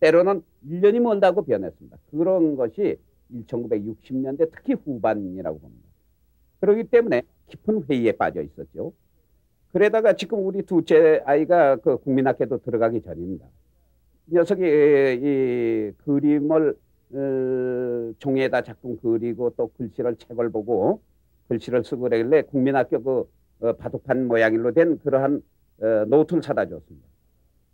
때로는 1년이 멀다고 변했습니다. 그런 것이 1960년대 특히 후반이라고 봅니다. 그렇기 때문에 깊은 회의에 빠져 있었죠. 그러다가 지금 우리 둘째 아이가 그 국민학교도 들어가기 전입니다. 녀석이 이 그림을 종이에다 작품 그리고 또 글씨를 책을 보고 글씨를 쓰고 그러길래 국민학교 그 바둑판 모양일로 된 그러한 노트를 사다 줬습니다.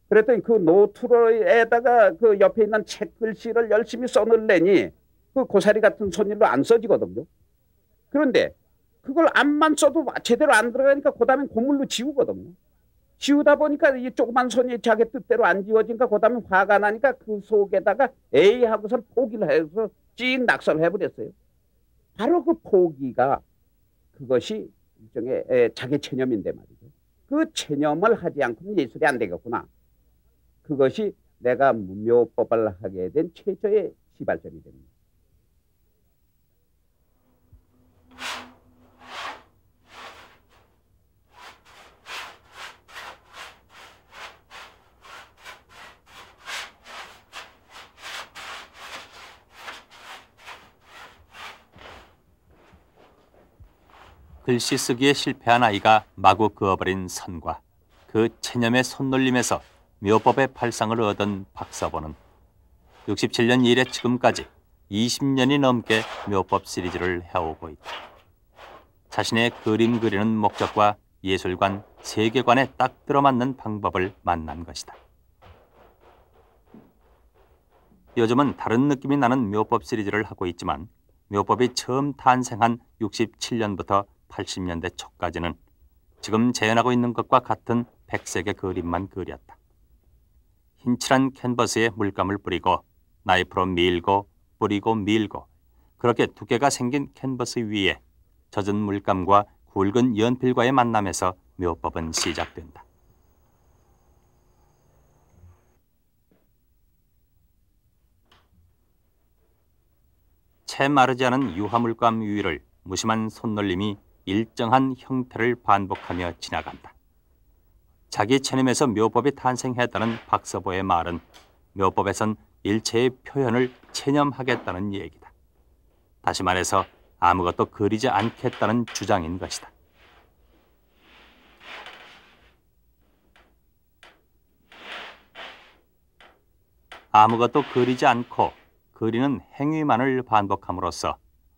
그랬더니 그 노트에다가 그 옆에 있는 책 글씨를 열심히 써넣으려니 그 고사리 같은 손일로 안 써지거든요. 그런데 그걸 암만 써도 제대로 안 들어가니까 그 다음엔 고물로 지우거든요. 지우다 보니까 이 조그만 손이 자기 뜻대로 안 지워지니까 그 다음에 화가 나니까 그 속에다가 에이 하고서 포기를 해서 찐 낙서를 해버렸어요. 바로 그 포기가 그것이 일종의 자기 체념인데 말이죠. 그 체념을 하지 않고는 예술이 안 되겠구나. 그것이 내가 묘법을 하게 된 최초의 시발점이 됩니다. 글씨 쓰기에 실패한 아이가 마구 그어버린 선과 그 체념의 손놀림에서 묘법의 발상을 얻은 박사보는 67년 이래 지금까지 20년이 넘게 묘법 시리즈를 해오고 있다. 자신의 그림 그리는 목적과 예술관, 세계관에 딱 들어맞는 방법을 만난 것이다. 요즘은 다른 느낌이 나는 묘법 시리즈를 하고 있지만 묘법이 처음 탄생한 67년부터 80년대 초까지는 지금 재현하고 있는 것과 같은 백색의 그림만 그렸다. 흰칠한 캔버스에 물감을 뿌리고 나이프로 밀고 뿌리고 밀고 그렇게 두께가 생긴 캔버스 위에 젖은 물감과 굵은 연필과의 만남에서 묘법은 시작된다. 채 마르지 않은 유화물감 위를 무심한 손놀림이 일정한 형태를 반복하며 지나간다. 자기 체념에서 묘법이 탄생했다는 박서보의 말은 묘법에선 일체의 표현을 체념하겠다는 얘기다. 다시 말해서 아무것도 그리지 않겠다는 주장인 것이다. 아무것도 그리지 않고 그리는 행위만을 반복함으로써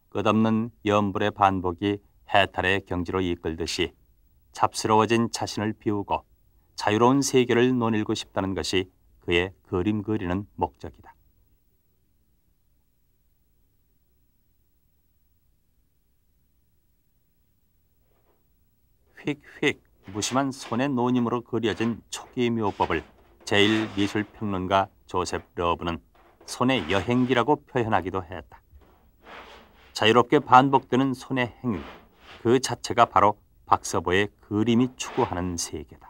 끝없는 염불의 반복이 해탈의 경지로 이끌듯이 잡스러워진 자신을 비우고 자유로운 세계를 논일고 싶다는 것이 그의 그림 그리는 목적이다. 휙휙 무심한 손의 노님으로 그려진 초기 묘법을 제1미술평론가 조셉 러브는 손의 여행기라고 표현하기도 했다. 자유롭게 반복되는 손의 행위, 그 자체가 바로 박서보의 그림이 추구하는 세계다.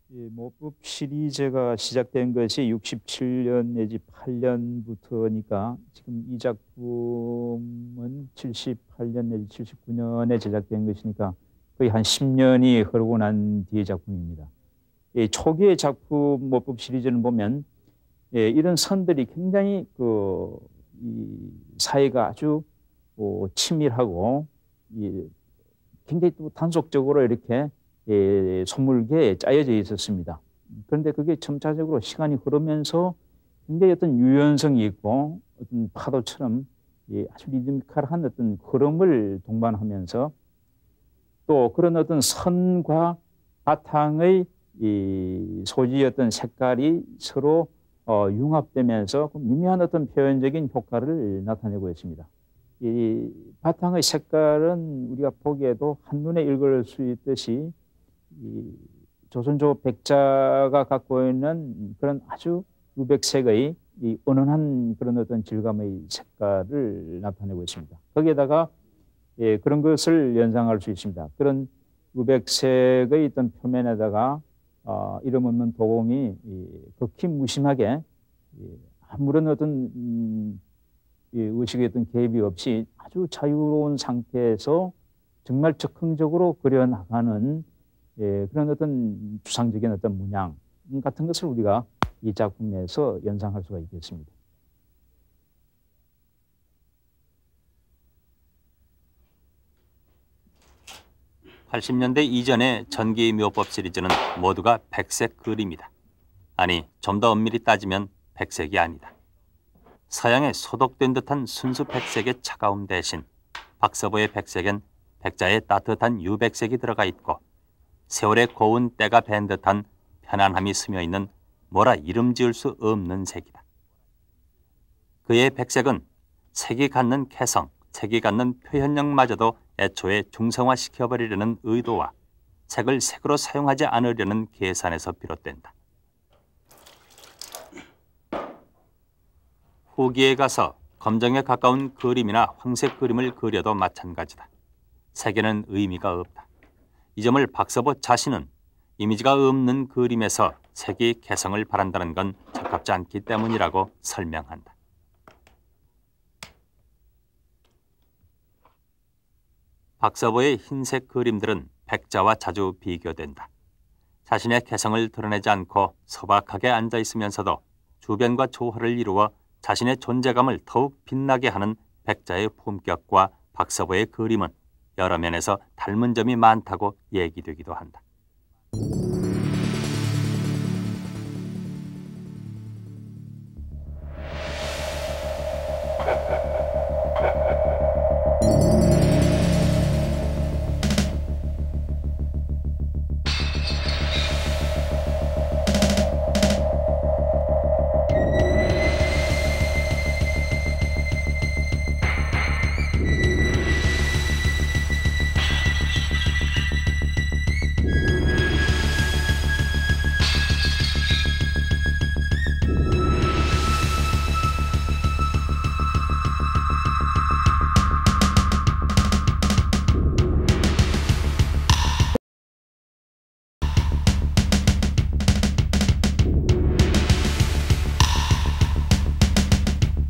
묘법 시리즈가 시작된 것이 67년 내지 8년부터니까 지금 이 작품은 78년 내지 79년에 제작된 것이니까 거의 한 10년이 흐르고 난 뒤의 작품입니다. 초기의 작품 묘법 시리즈는 보면 이런 선들이 굉장히 이 사이가 아주 치밀하고 굉장히 또 단속적으로 이렇게 손물계에 짜여져 있었습니다. 그런데 그게 점차적으로 시간이 흐르면서 굉장히 어떤 유연성이 있고 어떤 파도처럼 아주 리드미컬한 어떤 흐름을 동반하면서 또 그런 어떤 선과 바탕의 이 소지의 어떤 색깔이 서로 융합되면서 미묘한 어떤 표현적인 효과를 나타내고 있습니다. 이 바탕의 색깔은 우리가 보기에도 한눈에 읽을 수 있듯이 이 조선조 백자가 갖고 있는 그런 아주 유백색의 이 은은한 그런 어떤 질감의 색깔을 나타내고 있습니다. 거기에다가 그런 것을 연상할 수 있습니다. 그런 유백색의 어떤 표면에다가 이름 없는 도공이 극히 무심하게 아무런 어떤 의식의 어떤 개입이 없이 아주 자유로운 상태에서 정말 즉흥적으로 그려나가는 그런 어떤 추상적인 어떤 문양 같은 것을 우리가 이 작품에서 연상할 수가 있겠습니다. (80년대) 이전의 전기 묘법 시리즈는 모두가 백색 그림이다. 아니, 좀 더 엄밀히 따지면 백색이 아니다. 서양의 소독된 듯한 순수 백색의 차가움 대신 박서보의 백색엔 백자의 따뜻한 유백색이 들어가 있고 세월의 고운 때가 밴 듯한 편안함이 스며있는 뭐라 이름 지을 수 없는 색이다. 그의 백색은 색이 갖는 개성, 색이 갖는 표현력마저도 애초에 중성화시켜버리려는 의도와 색을 색으로 사용하지 않으려는 계산에서 비롯된다. 후기에 가서 검정에 가까운 그림이나 황색 그림을 그려도 마찬가지다. 색에는 의미가 없다. 이 점을 박서보 자신은 이미지가 없는 그림에서 색이 개성을 바란다는 건 적합지 않기 때문이라고 설명한다. 박서보의 흰색 그림들은 백자와 자주 비교된다. 자신의 개성을 드러내지 않고 소박하게 앉아 있으면서도 주변과 조화를 이루어 자신의 존재감을 더욱 빛나게 하는 백자의 품격과 박서보의 그림은 여러 면에서 닮은 점이 많다고 얘기되기도 한다.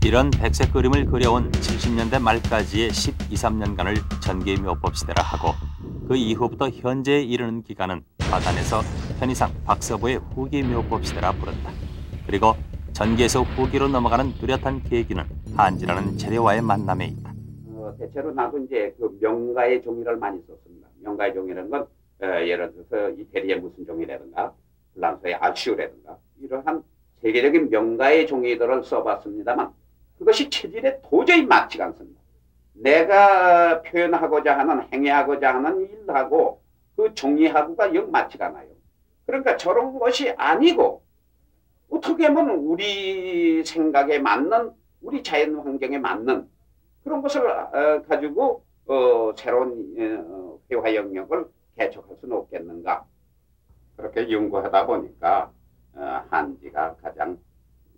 이런 백색 그림을 그려온 70년대 말까지의 12~13년간을 전기묘법 시대라 하고 그 이후부터 현재에 이르는 기간은 화단에서 편의상 박서보의 후기묘법 시대라 부른다. 그리고 전기에서 후기로 넘어가는 뚜렷한 계기는 한지라는 재료와의 만남에 있다. 대체로 나도 이제 그 명가의 종이를 많이 썼습니다. 명가의 종이라는 건 예를 들어서 이태리의 무슨 종이라든가 프랑스의 알슈라든가 이러한 세계적인 명가의 종이들을 써봤습니다만 그것이 체질에 도저히 맞지가 않습니다. 내가 표현하고자 하는 행해하고자 하는 일하고 그 종이하고가 영 맞지가 않아요. 그러니까 저런 것이 아니고 어떻게 보면 우리 생각에 맞는 우리 자연 환경에 맞는 그런 것을 가지고 새로운 회화 영역을 개척할 수는 없겠는가. 그렇게 연구하다 보니까 한지가 가장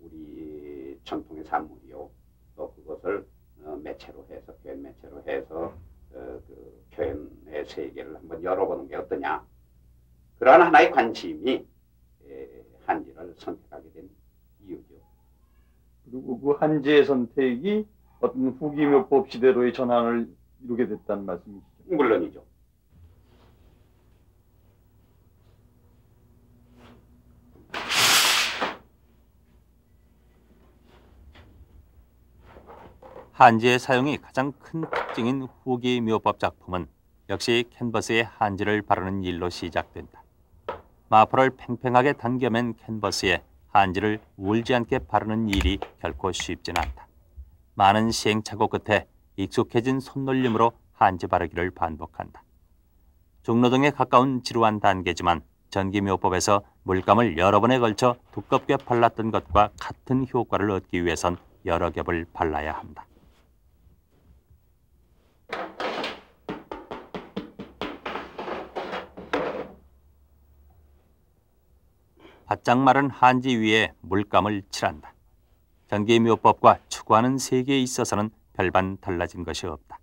우리 전통의 산물이요. 또 그것을 매체로 해서 표현 매체로 해서 그 표현의 세계를 한번 열어보는 게 어떠냐. 그러한 하나의 관심이 한지를 선택하게 된 이유죠. 그리고 그 한지의 선택이 어떤 후기묘법 시대로의 전환을 이루게 됐다는 말씀이시죠? 물론이죠. 한지의 사용이 가장 큰 특징인 후기 묘법 작품은 역시 캔버스에 한지를 바르는 일로 시작된다. 마포를 팽팽하게 당겨맨 캔버스에 한지를 울지 않게 바르는 일이 결코 쉽진 않다. 많은 시행착오 끝에 익숙해진 손놀림으로 한지 바르기를 반복한다. 중노동에 가까운 지루한 단계지만 전기묘법에서 물감을 여러 번에 걸쳐 두껍게 발랐던 것과 같은 효과를 얻기 위해선 여러 겹을 발라야 한다. 바짝 마른 한지 위에 물감을 칠한다. 전기묘법과 추구하는 세계에 있어서는 별반 달라진 것이 없다.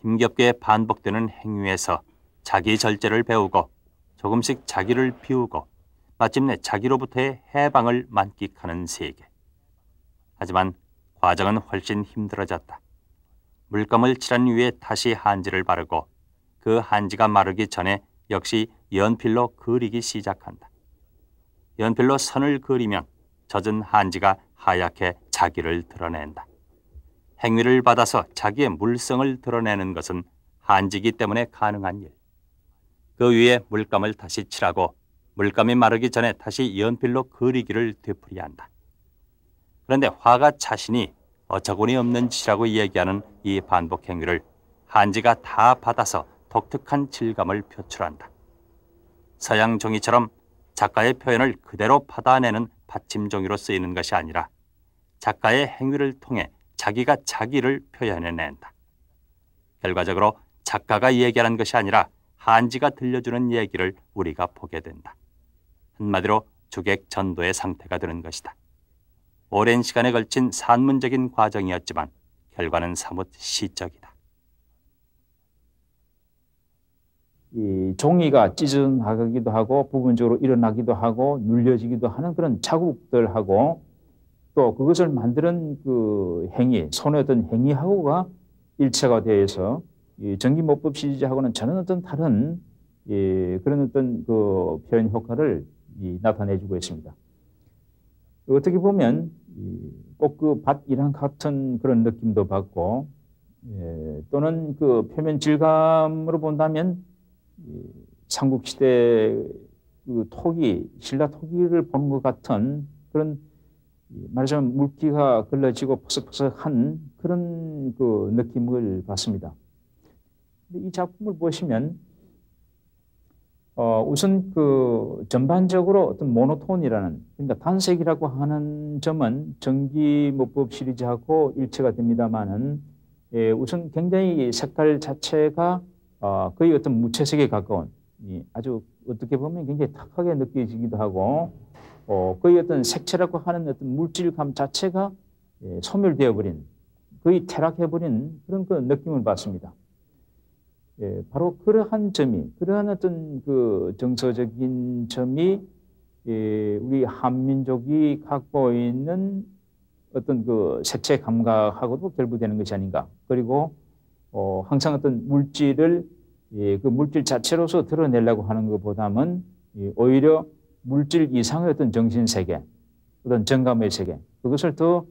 힘겹게 반복되는 행위에서 자기 절제를 배우고 조금씩 자기를 비우고 마침내 자기로부터의 해방을 만끽하는 세계. 하지만 과정은 훨씬 힘들어졌다. 물감을 칠한 위에 다시 한지를 바르고 그 한지가 마르기 전에 역시 연필로 그리기 시작한다. 연필로 선을 그리면 젖은 한지가 하얗게 자기를 드러낸다. 행위를 받아서 자기의 물성을 드러내는 것은 한지이기 때문에 가능한 일. 그 위에 물감을 다시 칠하고 물감이 마르기 전에 다시 연필로 그리기를 되풀이한다. 그런데 화가 자신이 어처구니 없는 짓이라고 얘기하는 이 반복 행위를 한지가 다 받아서 독특한 질감을 표출한다. 서양 종이처럼 작가의 표현을 그대로 받아내는 받침 종이로 쓰이는 것이 아니라 작가의 행위를 통해 자기가 자기를 표현해낸다. 결과적으로 작가가 얘기하는 것이 아니라 한지가 들려주는 얘기를 우리가 보게 된다. 한마디로 주객전도의 상태가 되는 것이다. 오랜 시간에 걸친 산문적인 과정이었지만 결과는 사뭇 시적이다. 이 종이가 찢어나가기도 하고 부분적으로 일어나기도 하고 눌려지기도 하는 그런 자국들하고 또 그것을 만드는 그 행위, 손의 어떤 행위하고가 일체가 되어서 이 전기모법 시리즈하고는 전혀 어떤 다른 그런 어떤 그 표현 효과를 나타내주고 있습니다. 어떻게 보면 꼭 그 밭이랑 같은 그런 느낌도 받고 또는 그 표면 질감으로 본다면 삼국시대 그 토기, 신라 토기를 보는 것 같은 그런 말하자면 물기가 걸러지고 퍼석퍼석한 그런 그 느낌을 받습니다. 이 작품을 보시면 우선 그 전반적으로 어떤 모노톤이라는, 그러니까 단색이라고 하는 점은 전기모법 시리즈하고 일치가 됩니다만은 우선 굉장히 색깔 자체가 거의 어떤 무채색에 가까운, 아주 어떻게 보면 굉장히 탁하게 느껴지기도 하고 거의 어떤 색채라고 하는 어떤 물질감 자체가 소멸되어 버린, 거의 퇴락해버린 그런 그 느낌을 받습니다. 바로 그러한 점이, 그러한 어떤 그 정서적인 점이 우리 한민족이 갖고 있는 어떤 그 색채 감각하고도 결부되는 것이 아닌가. 그리고 항상 어떤 물질을 그 물질 자체로서 드러내려고 하는 것보다는 오히려 물질 이상의 어떤 정신세계, 어떤 정감의 세계, 그것을 더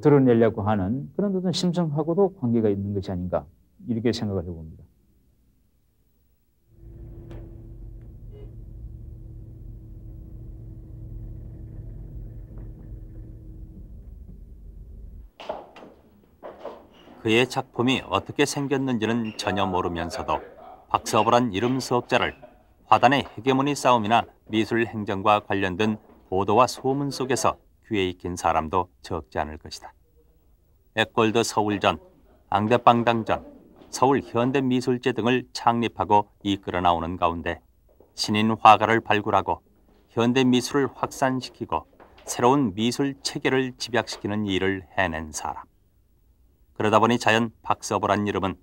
드러내려고 하는 그런 어떤 심성하고도 관계가 있는 것이 아닌가, 이렇게 생각을 해봅니다. 그의 작품이 어떻게 생겼는지는 전혀 모르면서도 박서보란 이름 수업자를 화단의 헤게모니 싸움이나 미술 행정과 관련된 보도와 소문 속에서 귀에 익힌 사람도 적지 않을 것이다. 에꼴드 서울전, 앙대빵당전, 서울 현대미술제 등을 창립하고 이끌어 나오는 가운데 신인 화가를 발굴하고 현대미술을 확산시키고 새로운 미술 체계를 집약시키는 일을 해낸 사람. 그러다 보니 자연 박서보란 이름은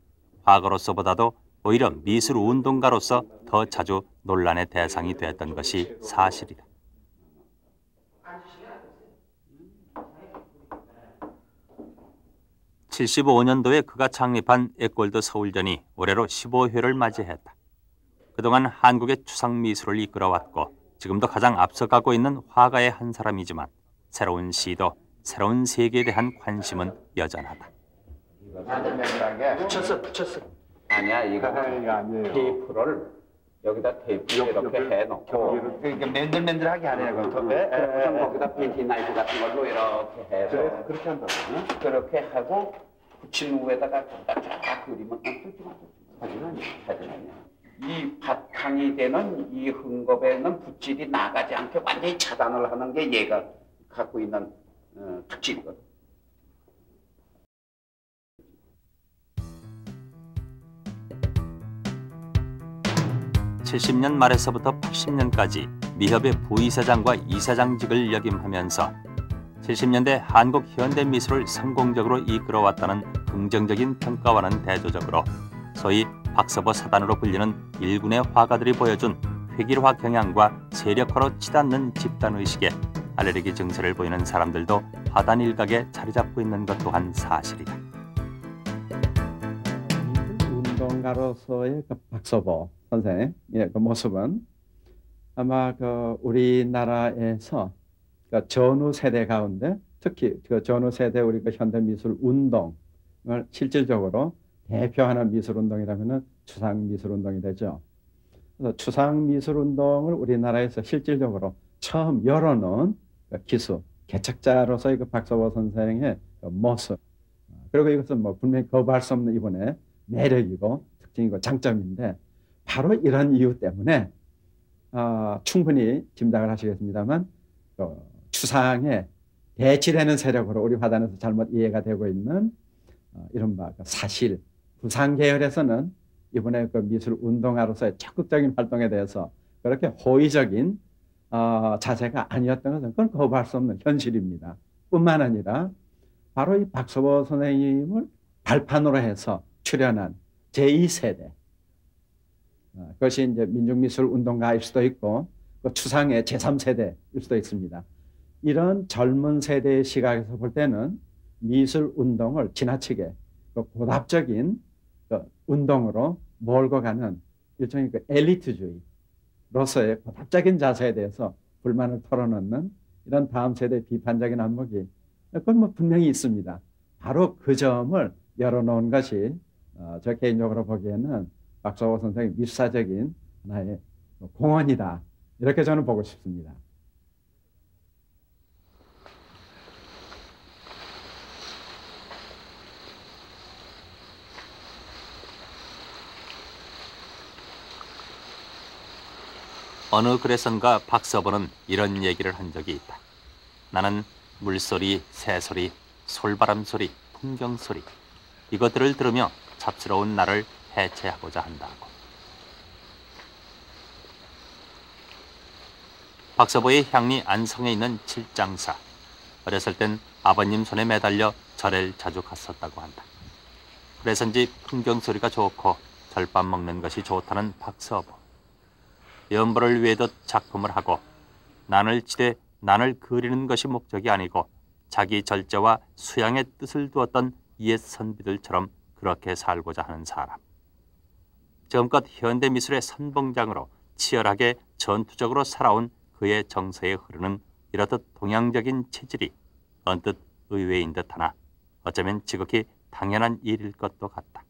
화가로서보다도 오히려 미술운동가로서 더 자주 논란의 대상이 되었던 것이 사실이다. 75년도에 그가 창립한 에꼴드 서울전이 올해로 15회를 맞이했다. 그동안 한국의 추상미술을 이끌어왔고 지금도 가장 앞서가고 있는 화가의 한 사람이지만 새로운 시도, 새로운 세계에 대한 관심은 여전하다. 붙였어. 아니야, 이거 아니에요. 테이프를 여기다 테이프 이렇게 해놓고 그러니까 맨들맨들하게 하려고. 우선 거기다 빈티 나이프 같은 걸로 이렇게 해서 그렇게 한다고. 응? 그렇게 하고 붙인 후에다가 쫙 그리면 사진 아니야. 이 바탕이 되는 이 흠겁에는 붓질이 나가지 않게 완전히 차단을 하는 게 얘가 갖고 있는 특징이거든. 70년 말에서부터 80년까지 미협의 부이사장과 이사장직을 역임하면서 70년대 한국 현대미술을 성공적으로 이끌어왔다는 긍정적인 평가와는 대조적으로 소위 박서보 사단으로 불리는 일군의 화가들이 보여준 획일화 경향과 세력화로 치닫는 집단의식에 알레르기 증세를 보이는 사람들도 화단 일각에 자리 잡고 있는 것 또한 사실이다. 운동가로서의 그 박서보 선생의 그 모습은 아마 그 우리나라에서 그러니까 전후 세대 가운데 특히 그 전후 세대 우리가 현대 미술 운동을 실질적으로 대표하는 미술 운동이라면은 추상 미술 운동이 되죠. 그래서 추상 미술 운동을 우리나라에서 실질적으로 처음 열어놓은 기수 개척자로서의 그 박서보 선생의 그 모습. 그리고 이것은 뭐 분명히 거부할 수 없는 이분의 매력이고 특징이고 장점인데 바로 이런 이유 때문에 충분히 짐작을 하시겠습니다만 추상에 대치되는 세력으로 우리 화단에서 잘못 이해가 되고 있는 이른바 사실 구상 계열에서는 이번에 그 미술 운동가로서의 적극적인 활동에 대해서 그렇게 호의적인 자세가 아니었던 것은 그건 거부할 수 없는 현실입니다. 뿐만 아니라 바로 이 박서보 선생님을 발판으로 해서 출연한 제2세대 그것이 이제 민중미술 운동가일 수도 있고 그 추상의 제3세대일 수도 있습니다. 이런 젊은 세대의 시각에서 볼 때는 미술 운동을 지나치게 그 고답적인 그 운동으로 몰고 가는 일종의 그 엘리트주의로서의 고답적인 자세에 대해서 불만을 털어놓는 이런 다음 세대의 비판적인 안목이 그건 뭐 분명히 있습니다. 바로 그 점을 열어놓은 것이 저 개인적으로 보기에는 박서보 선생의 미술사적인 하나의 공헌이다. 이렇게 저는 보고 싶습니다. 어느 글에선가 박서보는 이런 얘기를 한 적이 있다. 나는 물소리, 새소리, 솔바람 소리, 풍경 소리 이것들을 들으며 잡스러운 나를 해체하고자 한다고. 박서보의 향리 안성에 있는 칠장사. 어렸을 땐 아버님 손에 매달려 절을 자주 갔었다고 한다. 그래서인지 풍경 소리가 좋고 절밥 먹는 것이 좋다는 박서보. 연보를 위해듯 작품을 하고 난을 치되 난을 그리는 것이 목적이 아니고 자기 절제와 수양의 뜻을 두었던 옛 선비들처럼 그렇게 살고자 하는 사람. 지금껏 현대미술의 선봉장으로 치열하게 전투적으로 살아온 그의 정서에 흐르는 이렇듯 동양적인 체질이 언뜻 의외인 듯하나 어쩌면 지극히 당연한 일일 것도 같다.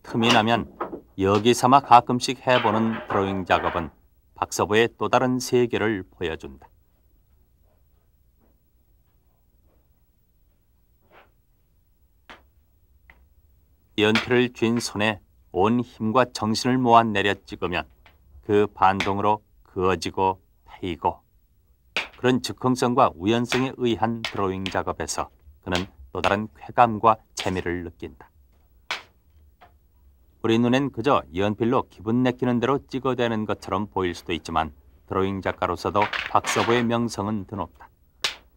틈이 나면 여기 삼아 가끔씩 해보는 드로잉 작업은 박서보의 또 다른 세계를 보여준다. 연필을 쥔 손에 온 힘과 정신을 모아 내려 찍으면 그 반동으로 그어지고 패이고 그런 즉흥성과 우연성에 의한 드로잉 작업에서 그는 또 다른 쾌감과 재미를 느낀다. 우리 눈엔 그저 연필로 기분 내키는 대로 찍어대는 것처럼 보일 수도 있지만 드로잉 작가로서도 박서보의 명성은 드높다.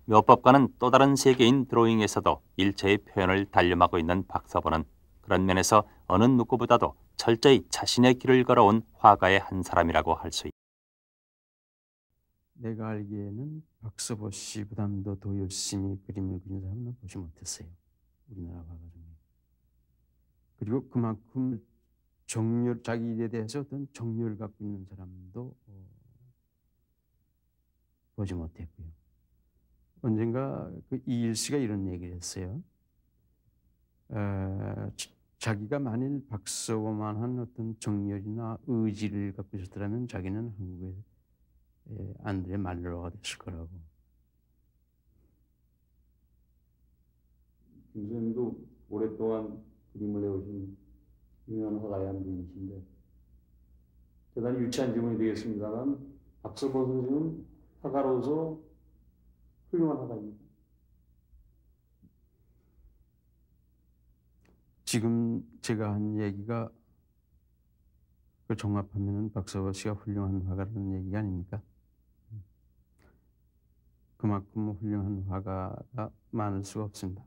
묘법과는 또 다른 세계인 드로잉에서도 일체의 표현을 단념하고 있는 박서보는 그런 면에서 어느 누구보다도 철저히 자신의 길을 걸어온 화가의 한 사람이라고 할 수 있다. 내가 알기에는 박서보 씨보다도 더 열심히 그림을 그리는 사람은 보지 못했어요. 우리나라 화가 중에. 그리고 그만큼 자기 일에 대해서 어떤 정열을 갖고 있는 사람도 보지 못했고요. 언젠가 그 이일 씨가 이런 얘기를 했어요. 자기가 만일 박서보만한 어떤 정열이나 의지를 갖고 있었더라면 자기는 한국의 안드레 말레로가 됐을 거라고. 김 선생님도 오랫동안 그림을 해오신 유명한 화가의 한 분이신데 대단히 유치한 질문이 되겠습니다만 박서보 선생님은 화가로서 훌륭한 화가입니다. 지금 제가 한 얘기가 그 종합하면은 박서보 씨가 훌륭한 화가라는 얘기가 아닙니까? 그만큼 훌륭한 화가가 많을 수가 없습니다.